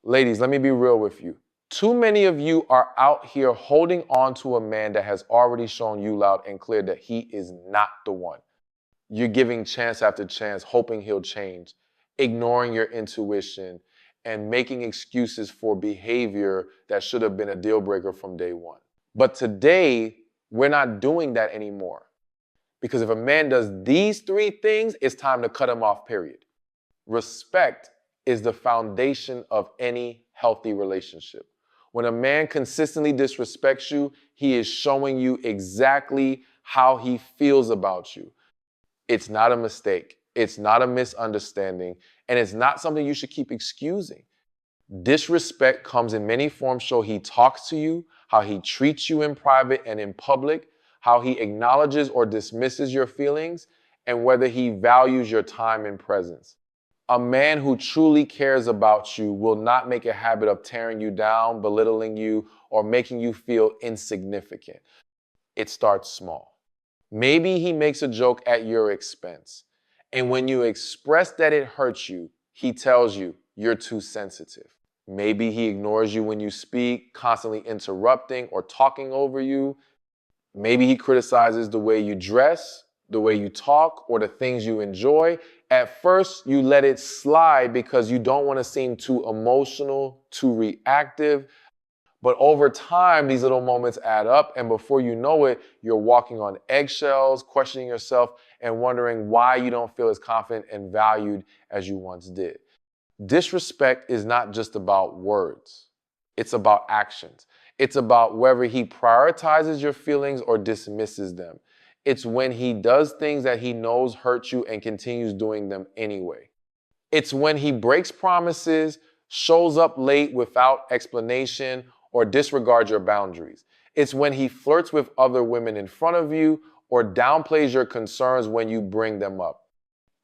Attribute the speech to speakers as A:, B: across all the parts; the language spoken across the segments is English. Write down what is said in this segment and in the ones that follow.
A: Ladies, let me be real with you. Too many of you are out here holding on to a man that has already shown you loud and clear that he is not the one. You're giving chance after chance, hoping he'll change, ignoring your intuition, and making excuses for behavior that should have been a deal breaker from day one. But today, we're not doing that anymore. Because if a man does these three things, it's time to cut him off, period. Respect is the foundation of any healthy relationship. When a man consistently disrespects you, he is showing you exactly how he feels about you. It's not a mistake. It's not a misunderstanding. And it's not something you should keep excusing. Disrespect comes in many forms. So he talks to you, how he treats you in private and in public, how he acknowledges or dismisses your feelings, and whether he values your time and presence. A man who truly cares about you will not make a habit of tearing you down, belittling you, or making you feel insignificant. It starts small. Maybe he makes a joke at your expense. And when you express that it hurts you, he tells you you're too sensitive. Maybe he ignores you when you speak, constantly interrupting or talking over you. Maybe he criticizes the way you dress, the way you talk, or the things you enjoy. At first, you let it slide because you don't want to seem too emotional, too reactive. But over time, these little moments add up, and before you know it, you're walking on eggshells, questioning yourself, and wondering why you don't feel as confident and valued as you once did. Disrespect is not just about words. It's about actions. It's about whether he prioritizes your feelings or dismisses them. It's when he does things that he knows hurt you and continues doing them anyway. It's when he breaks promises, shows up late without explanation, or disregards your boundaries. It's when he flirts with other women in front of you or downplays your concerns when you bring them up.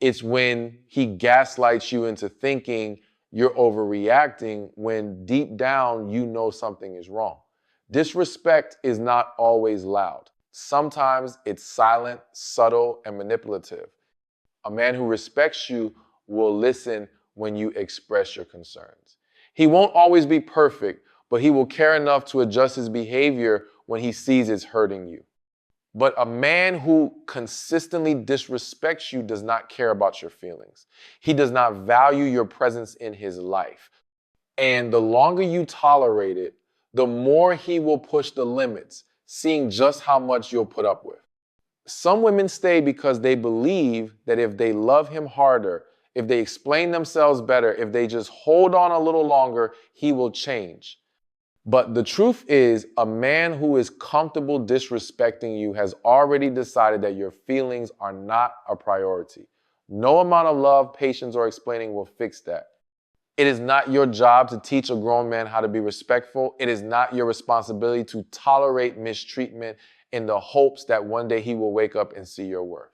A: It's when he gaslights you into thinking you're overreacting when deep down you know something is wrong. Disrespect is not always loud. Sometimes it's silent, subtle, and manipulative. A man who respects you will listen when you express your concerns. He won't always be perfect, but he will care enough to adjust his behavior when he sees it's hurting you. But a man who consistently disrespects you does not care about your feelings. He does not value your presence in his life. And the longer you tolerate it, the more he will push the limits, seeing just how much you'll put up with. Some women stay because they believe that if they love him harder, if they explain themselves better, if they just hold on a little longer, he will change. But the truth is, a man who is comfortable disrespecting you has already decided that your feelings are not a priority. No amount of love, patience, or explaining will fix that. It is not your job to teach a grown man how to be respectful. It is not your responsibility to tolerate mistreatment in the hopes that one day he will wake up and see your worth.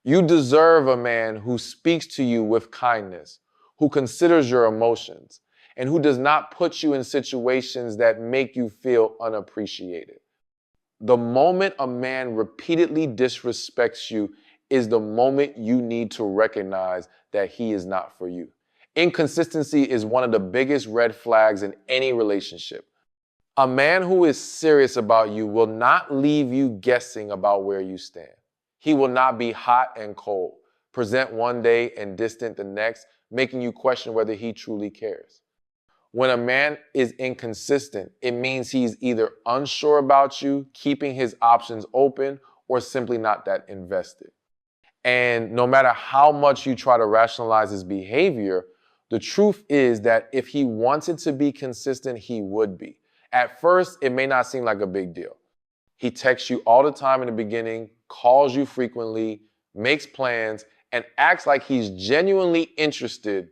A: You deserve a man who speaks to you with kindness, who considers your emotions, and who does not put you in situations that make you feel unappreciated. The moment a man repeatedly disrespects you is the moment you need to recognize that he is not for you. Inconsistency is one of the biggest red flags in any relationship. A man who is serious about you will not leave you guessing about where you stand. He will not be hot and cold, present one day and distant the next, making you question whether he truly cares. When a man is inconsistent, it means he's either unsure about you, keeping his options open, or simply not that invested. And no matter how much you try to rationalize his behavior, the truth is that if he wanted to be consistent, he would be. At first, it may not seem like a big deal. He texts you all the time in the beginning, calls you frequently, makes plans, and acts like he's genuinely interested.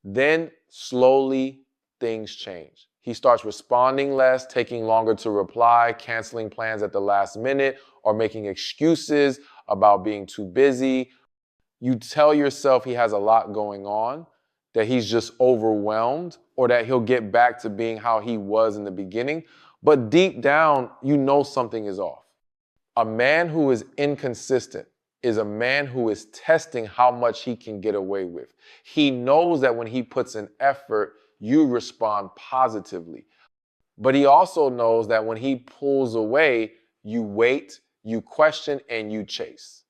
A: Then slowly, things change. He starts responding less, taking longer to reply, canceling plans at the last minute, or making excuses about being too busy. You tell yourself he has a lot going on, that he's just overwhelmed, or that he'll get back to being how he was in the beginning. But deep down, you know something is off. A man who is inconsistent is a man who is testing how much he can get away with. He knows that when he puts in effort, you respond positively. But he also knows that when he pulls away, you wait, you question, and you chase.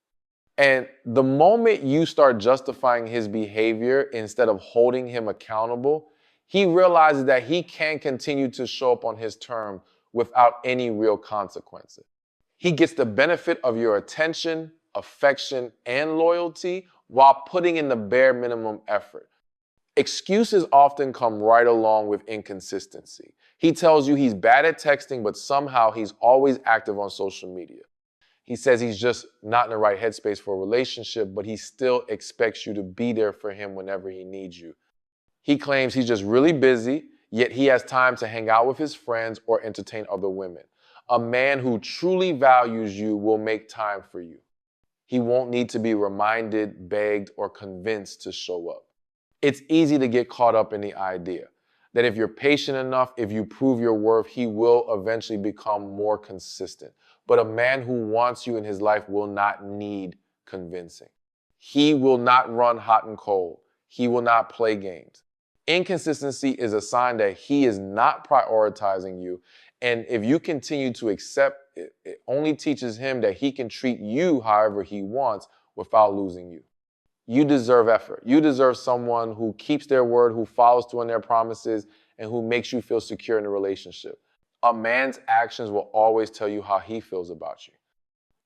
A: And the moment you start justifying his behavior instead of holding him accountable, he realizes that he can continue to show up on his terms without any real consequences. He gets the benefit of your attention, affection, and loyalty while putting in the bare minimum effort. Excuses often come right along with inconsistency. He tells you he's bad at texting, but somehow he's always active on social media. He says he's just not in the right headspace for a relationship, but he still expects you to be there for him whenever he needs you. He claims he's just really busy, yet he has time to hang out with his friends or entertain other women. A man who truly values you will make time for you. He won't need to be reminded, begged, or convinced to show up. It's easy to get caught up in the idea that if you're patient enough, if you prove your worth, he will eventually become more consistent. But a man who wants you in his life will not need convincing. He will not run hot and cold. He will not play games. Inconsistency is a sign that he is not prioritizing you. And if you continue to accept it, it only teaches him that he can treat you however he wants without losing you. You deserve effort. You deserve someone who keeps their word, who follows through on their promises, and who makes you feel secure in a relationship. A man's actions will always tell you how he feels about you.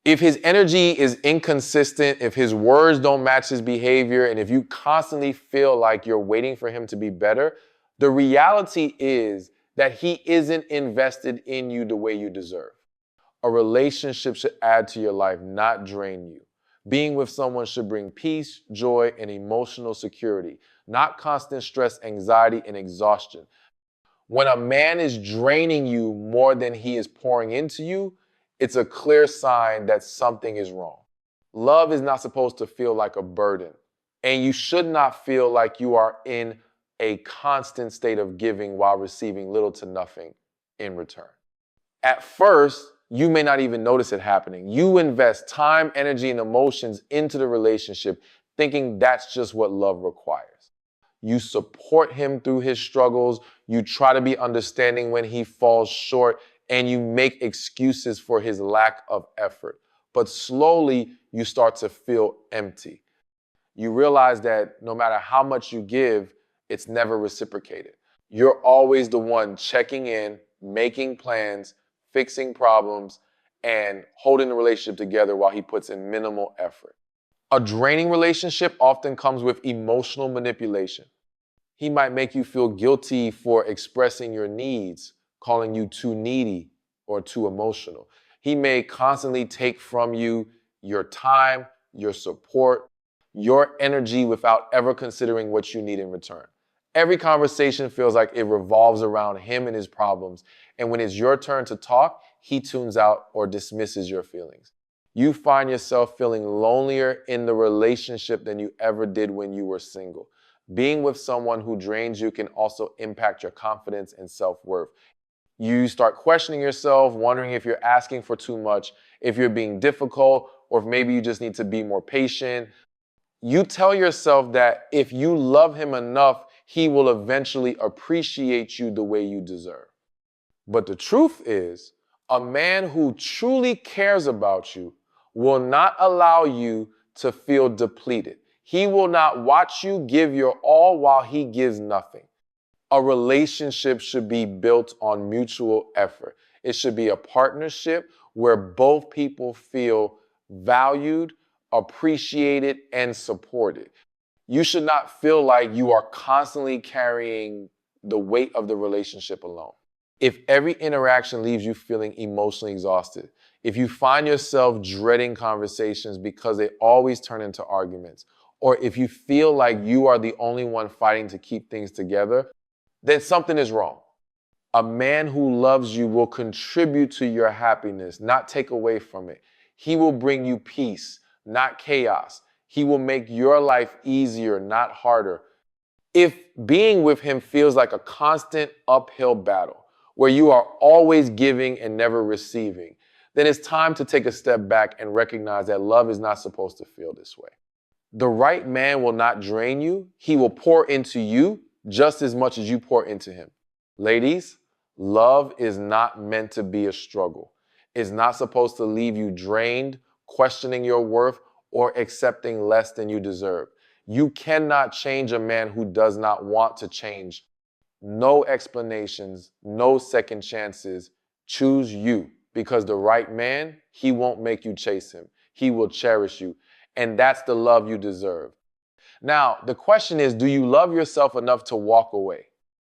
A: If his energy is inconsistent, if his words don't match his behavior, and if you constantly feel like you're waiting for him to be better, the reality is that he isn't invested in you the way you deserve. A relationship should add to your life, not drain you. Being with someone should bring peace, joy, and emotional security, not constant stress, anxiety, and exhaustion. When a man is draining you more than he is pouring into you, it's a clear sign that something is wrong. Love is not supposed to feel like a burden, and you should not feel like you are in a constant state of giving while receiving little to nothing in return. At first, you may not even notice it happening. You invest time, energy, and emotions into the relationship, thinking that's just what love requires. You support him through his struggles. You try to be understanding when he falls short, and you make excuses for his lack of effort. But slowly, you start to feel empty. You realize that no matter how much you give, it's never reciprocated. You're always the one checking in, making plans, fixing problems, and holding the relationship together while he puts in minimal effort. A draining relationship often comes with emotional manipulation. He might make you feel guilty for expressing your needs, calling you too needy or too emotional. He may constantly take from you your time, your support, your energy without ever considering what you need in return. Every conversation feels like it revolves around him and his problems. And when it's your turn to talk, he tunes out or dismisses your feelings. You find yourself feeling lonelier in the relationship than you ever did when you were single. Being with someone who drains you can also impact your confidence and self-worth. You start questioning yourself, wondering if you're asking for too much, if you're being difficult, or if maybe you just need to be more patient. You tell yourself that if you love him enough, he will eventually appreciate you the way you deserve. But the truth is, a man who truly cares about you will not allow you to feel depleted. He will not watch you give your all while he gives nothing. A relationship should be built on mutual effort. It should be a partnership where both people feel valued, appreciated, and supported. You should not feel like you are constantly carrying the weight of the relationship alone. If every interaction leaves you feeling emotionally exhausted, if you find yourself dreading conversations because they always turn into arguments, or if you feel like you are the only one fighting to keep things together, then something is wrong. A man who loves you will contribute to your happiness, not take away from it. He will bring you peace, not chaos. He will make your life easier, not harder. If being with him feels like a constant uphill battle, where you are always giving and never receiving, then it's time to take a step back and recognize that love is not supposed to feel this way. The right man will not drain you. He will pour into you, just as much as you pour into him. Ladies, love is not meant to be a struggle. It's not supposed to leave you drained, questioning your worth, or accepting less than you deserve. You cannot change a man who does not want to change. No explanations, no second chances. Choose you, because the right man, he won't make you chase him. He will cherish you. And that's the love you deserve. Now, the question is, do you love yourself enough to walk away?